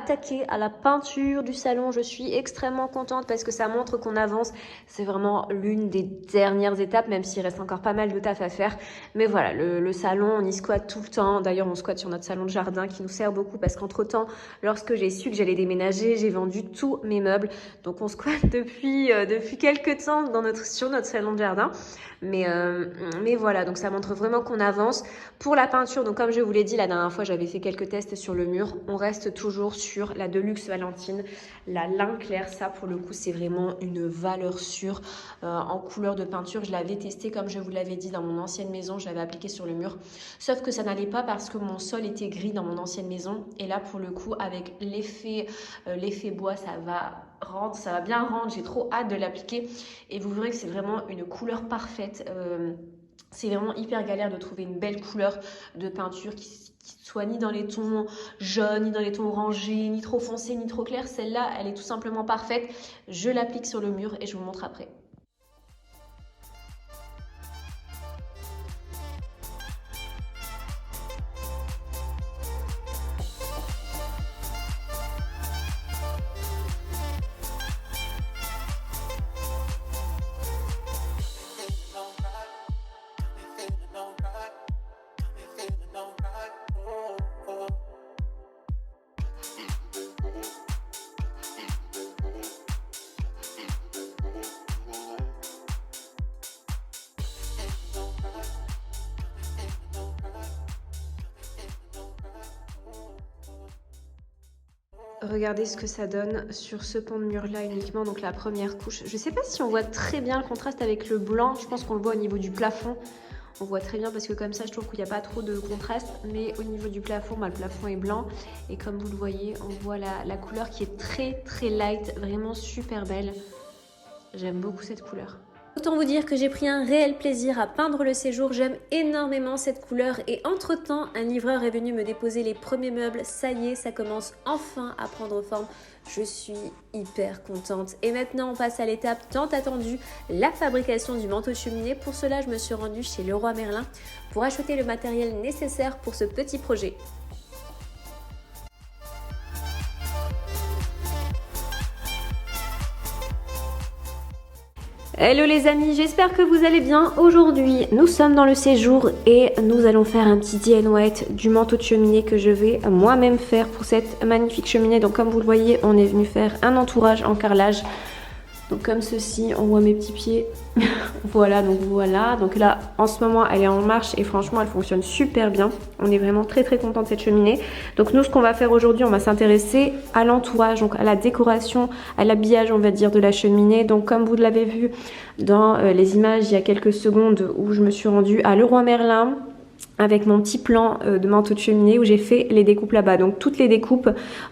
attaquer à la peinture du salon. Je suis extrêmement contente parce que ça montre qu'on avance. C'est vraiment l'une des dernières étapes, même s'il reste encore pas mal de taf à faire. Mais voilà, le salon, on y squatte tout le temps. D'ailleurs, on squatte sur notre salon de jardin qui nous sert beaucoup parce qu'entre-temps, lorsque j'ai su que j'allais déménager, j'ai vendu tous mes meubles. Donc on squatte depuis quelques temps sur notre salon de jardin. Mais voilà, donc ça montre vraiment qu'on avance. Pour la peinture, donc comme je vous l'ai dit la dernière fois, j'avais fait quelques tests sur le mur. On reste toujours sur la Deluxe Valentine, la lin clair. Ça, pour le coup, c'est vraiment une valeur sûre en couleur de peinture. Je l'avais testé, comme je vous l'avais dit, dans mon ancienne maison. Je l'avais appliqué sur le mur. Sauf que ça n'allait pas parce que mon sol était gris dans mon ancienne maison. Et là, pour le coup, avec l'effet bois, ça va bien rendre. J'ai trop hâte de l'appliquer. Et vous verrez que c'est vraiment une couleur parfaite. C'est vraiment hyper galère de trouver une belle couleur de peinture qui soit ni dans les tons jaunes, ni dans les tons orangés, ni trop foncés, ni trop clairs. Celle-là, elle est tout simplement parfaite. Je l'applique sur le mur et je vous montre après. Regardez ce que ça donne sur ce pan de mur là uniquement, donc la première couche. Je sais pas si on voit très bien le contraste avec le blanc, je pense qu'on le voit au niveau du plafond. On voit très bien parce que comme ça je trouve qu'il n'y a pas trop de contraste, mais au niveau du plafond, le plafond est blanc et comme vous le voyez, on voit la couleur qui est très light, vraiment super belle. J'aime beaucoup cette couleur. Autant vous dire que j'ai pris un réel plaisir à peindre le séjour, j'aime énormément cette couleur et entre-temps, un livreur est venu me déposer les premiers meubles. Ça y est, ça commence enfin à prendre forme. Je suis hyper contente. Et maintenant, on passe à l'étape tant attendue, la fabrication du manteau de cheminée. Pour cela, je me suis rendue chez Leroy Merlin pour acheter le matériel nécessaire pour ce petit projet. Hello les amis, j'espère que vous allez bien. Aujourd'hui, nous sommes dans le séjour et nous allons faire un petit DIY du manteau de cheminée que je vais moi-même faire pour cette magnifique cheminée. Donc comme vous le voyez, on est venu faire un entourage en carrelage. Donc comme ceci, on voit mes petits pieds. Voilà. Donc là, en ce moment, elle est en marche et franchement, elle fonctionne super bien. On est vraiment très content de cette cheminée. Donc nous, ce qu'on va faire aujourd'hui, on va s'intéresser à l'entourage, donc à la décoration, à l'habillage, on va dire, de la cheminée. Donc comme vous l'avez vu dans les images il y a quelques secondes où je me suis rendue à Leroy Merlin avec mon petit plan de manteau de cheminée où j'ai fait les découpes là-bas. Donc toutes les découpes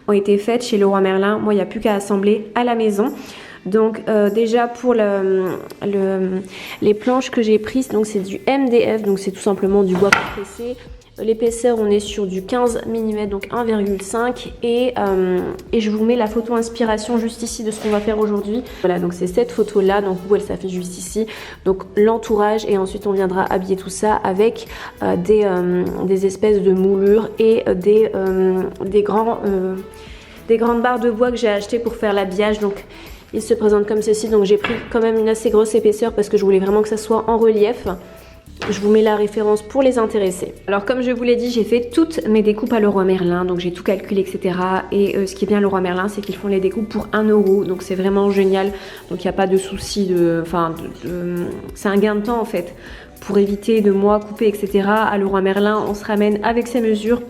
ont été faites chez Leroy Merlin. Moi, il n'y a plus qu'à assembler à la maison. Donc déjà pour les planches que j'ai prises, donc c'est du MDF, donc c'est tout simplement du bois compressé. L'épaisseur, on est sur du 15 mm, donc 1,5 et je vous mets la photo inspiration juste ici de ce qu'on va faire aujourd'hui. Voilà, donc c'est cette photo là, donc où elle s'affiche juste ici. Donc l'entourage et ensuite on viendra habiller tout ça avec des espèces de moulures et des grandes barres de bois que j'ai achetées pour faire l'habillage. Donc il se présente comme ceci, donc j'ai pris quand même une assez grosse épaisseur parce que je voulais vraiment que ça soit en relief. Je vous mets la référence pour les intéresser. Alors comme je vous l'ai dit, j'ai fait toutes mes découpes à Leroy Merlin, donc j'ai tout calculé, etc. Et ce qui est bien à Leroy Merlin, c'est qu'ils font les découpes pour 1 €, donc c'est vraiment génial. Donc il n'y a pas de souci, c'est un gain de temps en fait. Pour éviter de moi couper, etc. À Leroy Merlin, on se ramène avec ses mesures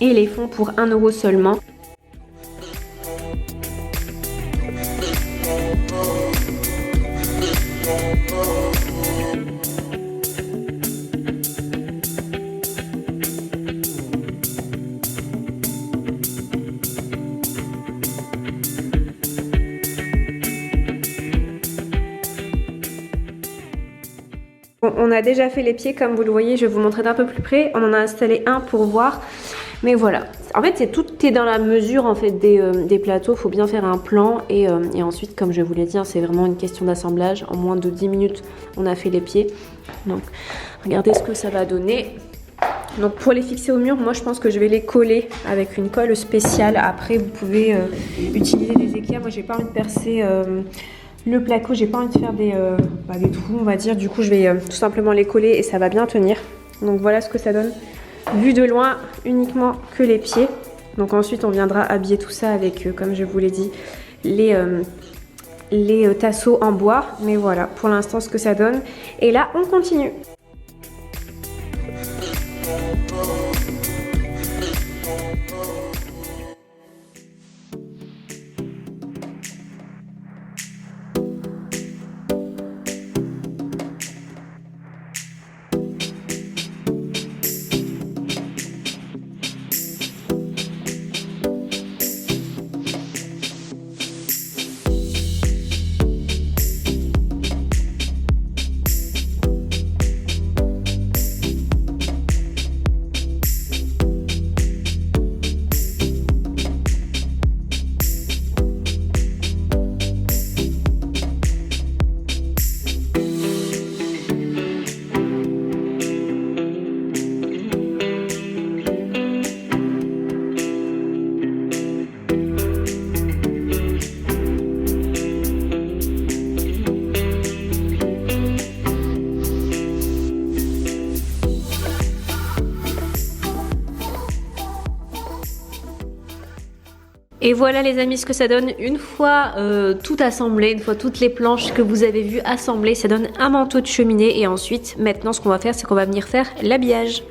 et ils les font pour 1 € seulement. On a déjà fait les pieds comme vous le voyez, je vais vous montrer d'un peu plus près. On en a installé un pour voir, mais voilà. En fait, tout est dans la mesure en fait des plateaux. Il faut bien faire un plan et ensuite, comme je vous l'ai dit, c'est vraiment une question d'assemblage. En moins de 10 minutes, on a fait les pieds. Donc, regardez ce que ça va donner. Donc pour les fixer au mur, moi je pense que je vais les coller avec une colle spéciale. Après vous pouvez utiliser des équerres. Moi j'ai pas envie de percer le placo, j'ai pas envie de faire des trous on va dire. Du coup je vais tout simplement les coller et ça va bien tenir. Donc voilà ce que ça donne. Vu de loin uniquement que les pieds. Donc ensuite on viendra habiller tout ça avec, comme je vous l'ai dit, les tasseaux en bois. Mais voilà pour l'instant ce que ça donne. Et là on continue. Et voilà les amis ce que ça donne une fois tout assemblé, une fois toutes les planches que vous avez vues assemblées, ça donne un manteau de cheminée. Et ensuite maintenant ce qu'on va faire c'est qu'on va venir faire l'habillage.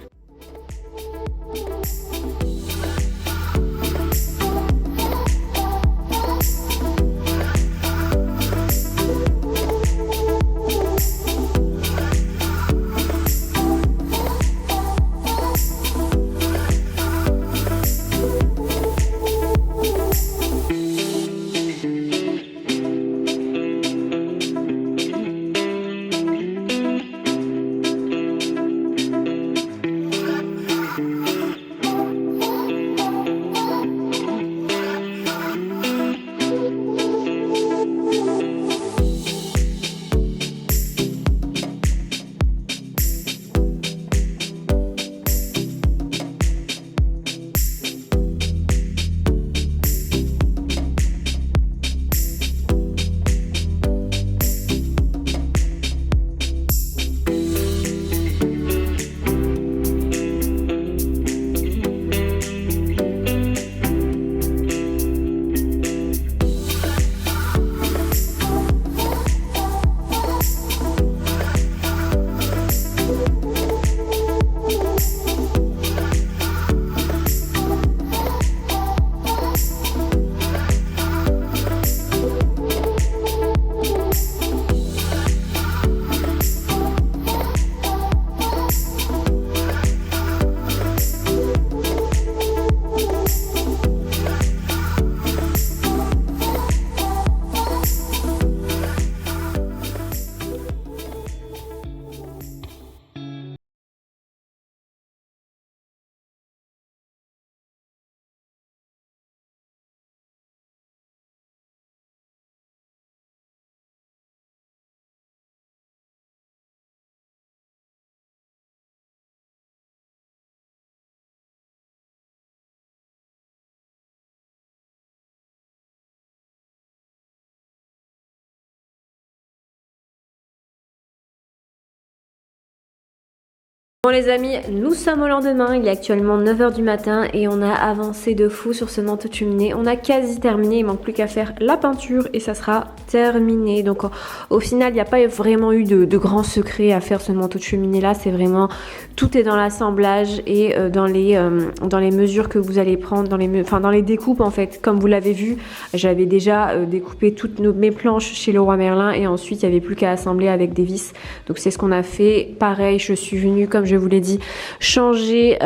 Bon les amis, nous sommes au lendemain, il est actuellement 9 h du matin et on a avancé de fou sur ce manteau de cheminée. On a quasi terminé, il manque plus qu'à faire la peinture et ça sera terminé. Donc au final, il n'y a pas vraiment eu de grands secrets à faire ce manteau de cheminée là. C'est vraiment, tout est dans l'assemblage et dans les mesures que vous allez prendre, dans les découpes en fait. Comme vous l'avez vu, j'avais déjà découpé toutes mes planches chez Leroy Merlin et ensuite il n'y avait plus qu'à assembler avec des vis. Donc c'est ce qu'on a fait. Pareil, je suis venue, comme je vous l'ai dit, changer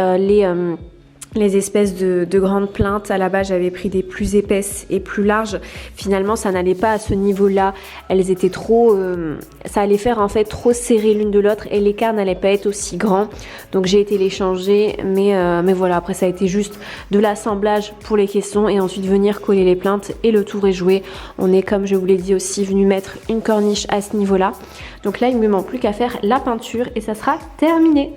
les espèces de grandes plaintes. À la base j'avais pris des plus épaisses et plus larges. Finalement ça n'allait pas à ce niveau là, elles étaient trop ça allait faire en fait trop serré l'une de l'autre et l'écart n'allait pas être aussi grand, donc j'ai été les changer. Mais voilà, après ça a été juste de l'assemblage pour les caissons et ensuite venir coller les plaintes et le tour est joué. On est, comme je vous l'ai dit aussi, venu mettre une corniche à ce niveau là. Donc là il ne me manque plus qu'à faire la peinture et ça sera terminé.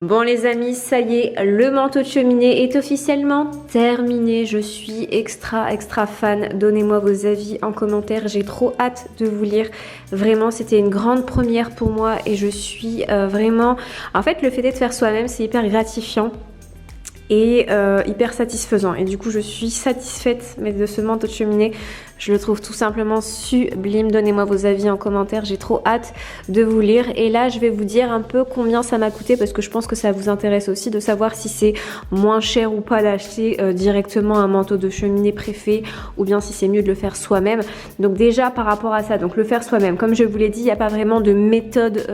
Bon les amis, ça y est, le manteau de cheminée est officiellement terminé. Je suis extra fan. Donnez-moi vos avis en commentaire. J'ai trop hâte de vous lire. Vraiment, c'était une grande première pour moi et je suis vraiment... En fait, le fait d'être faire soi-même, c'est hyper gratifiant et hyper satisfaisant. Et du coup, je suis satisfaite de ce manteau de cheminée. Je le trouve tout simplement sublime. Donnez-moi vos avis en commentaire. J'ai trop hâte de vous lire. Et là, je vais vous dire un peu combien ça m'a coûté parce que je pense que ça vous intéresse aussi de savoir si c'est moins cher ou pas d'acheter directement un manteau de cheminée préfet ou bien si c'est mieux de le faire soi-même. Donc déjà, par rapport à ça, donc le faire soi-même. Comme je vous l'ai dit, il n'y a pas vraiment de méthode...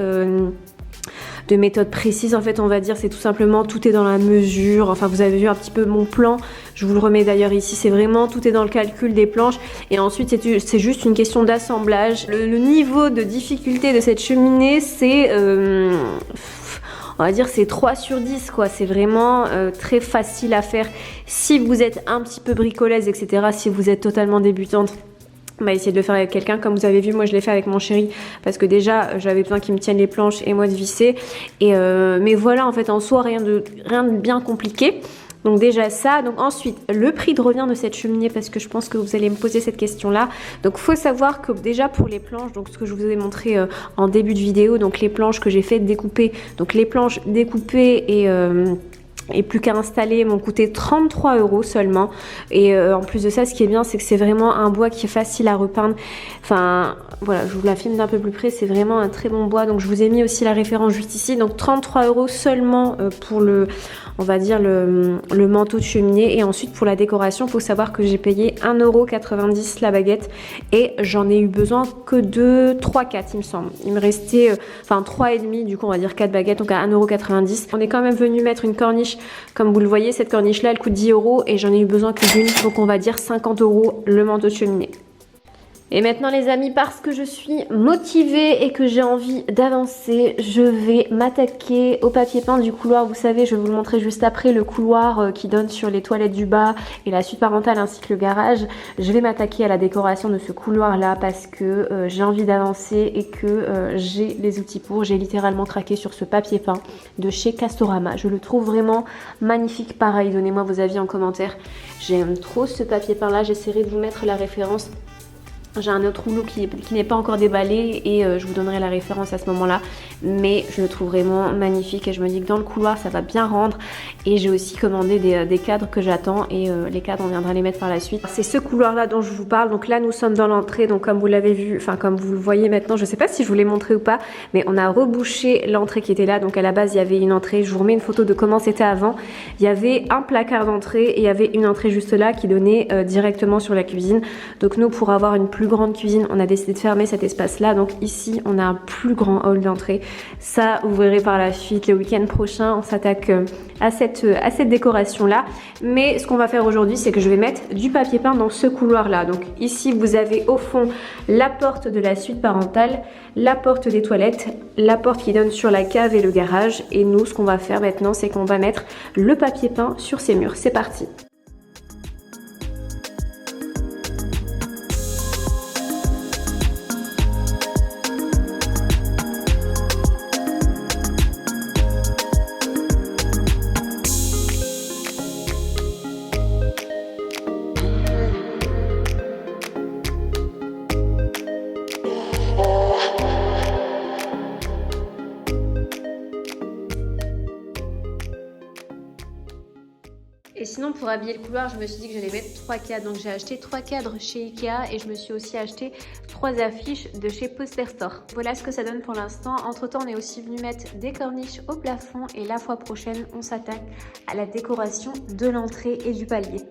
précise en fait, on va dire, c'est tout simplement tout est dans la mesure. Enfin, vous avez vu un petit peu mon plan, je vous le remets d'ailleurs ici, c'est vraiment tout est dans le calcul des planches et ensuite c'est juste une question d'assemblage. Le niveau de difficulté de cette cheminée, c'est on va dire c'est 3 sur 10 quoi, c'est vraiment très facile à faire si vous êtes un petit peu bricolaise, etc. Si vous êtes totalement débutante, bah, essayez de le faire avec quelqu'un. Comme vous avez vu, moi je l'ai fait avec mon chéri parce que déjà j'avais besoin qu'il me tienne les planches et moi de visser. Et mais voilà, en fait en soi rien de bien compliqué. Donc déjà ça, donc ensuite le prix de revient de cette cheminée parce que je pense que vous allez me poser cette question là. Donc faut savoir que déjà pour les planches, donc ce que je vous ai montré en début de vidéo, donc les planches que j'ai fait découper, donc les planches découpées et plus qu'à installer m'ont coûté 33 € seulement. Et en plus de ça, ce qui est bien, c'est que c'est vraiment un bois qui est facile à repeindre. Enfin voilà, je vous la filme d'un peu plus près, c'est vraiment un très bon bois. Donc je vous ai mis aussi la référence juste ici. Donc 33 € seulement pour le, on va dire le manteau de cheminée. Et ensuite pour la décoration, il faut savoir que j'ai payé 1,90 € la baguette et j'en ai eu besoin que de 3-4 il me semble. Il me restait enfin 3,5, du coup on va dire 4 baguettes, donc à 1,90 €. On est quand même venu mettre une corniche. Comme vous le voyez, cette corniche là elle coûte 10 € et j'en ai eu besoin que d'une, donc on va dire 50 € le manteau de cheminée. Et maintenant les amis, parce que je suis motivée et que j'ai envie d'avancer, je vais m'attaquer au papier peint du couloir. Vous savez, je vais vous le montrer juste après, le couloir qui donne sur les toilettes du bas et la suite parentale ainsi que le garage. Je vais m'attaquer à la décoration de ce couloir là parce que j'ai envie d'avancer et que j'ai les outils pour. J'ai littéralement craqué sur ce papier peint de chez Castorama. Je le trouve vraiment magnifique. Pareil, donnez-moi vos avis en commentaire. J'aime trop ce papier peint là, j'essaierai de vous mettre la référence. J'ai un autre rouleau qui n'est pas encore déballé et je vous donnerai la référence à ce moment-là. Mais je le trouve vraiment magnifique et je me dis que dans le couloir, ça va bien rendre. Et j'ai aussi commandé des cadres que j'attends et les cadres, on viendra les mettre par la suite. C'est ce couloir-là dont je vous parle. Donc là, nous sommes dans l'entrée. Donc comme vous l'avez vu, enfin comme vous le voyez maintenant, je ne sais pas si je vous l'ai montré ou pas, mais on a rebouché l'entrée qui était là. Donc à la base, il y avait une entrée. Je vous remets une photo de comment c'était avant. Il y avait un placard d'entrée et il y avait une entrée juste là qui donnait directement sur la cuisine. Donc nous, pour avoir une plus grande cuisine, on a décidé de fermer cet espace là, donc ici on a un plus grand hall d'entrée. Ça vous verrez par la suite, le week-end prochain on s'attaque à cette décoration là. Mais ce qu'on va faire aujourd'hui, c'est que je vais mettre du papier peint dans ce couloir là. Donc ici vous avez au fond la porte de la suite parentale, la porte des toilettes, la porte qui donne sur la cave et le garage. Et nous, ce qu'on va faire maintenant, c'est qu'on va mettre le papier peint sur ces murs. C'est parti. Et sinon, pour habiller le couloir, je me suis dit que j'allais mettre 3 cadres. Donc j'ai acheté 3 cadres chez Ikea et je me suis aussi acheté 3 affiches de chez Poster Store. Voilà ce que ça donne pour l'instant. Entre temps, on est aussi venu mettre des corniches au plafond et la fois prochaine, on s'attaque à la décoration de l'entrée et du palier.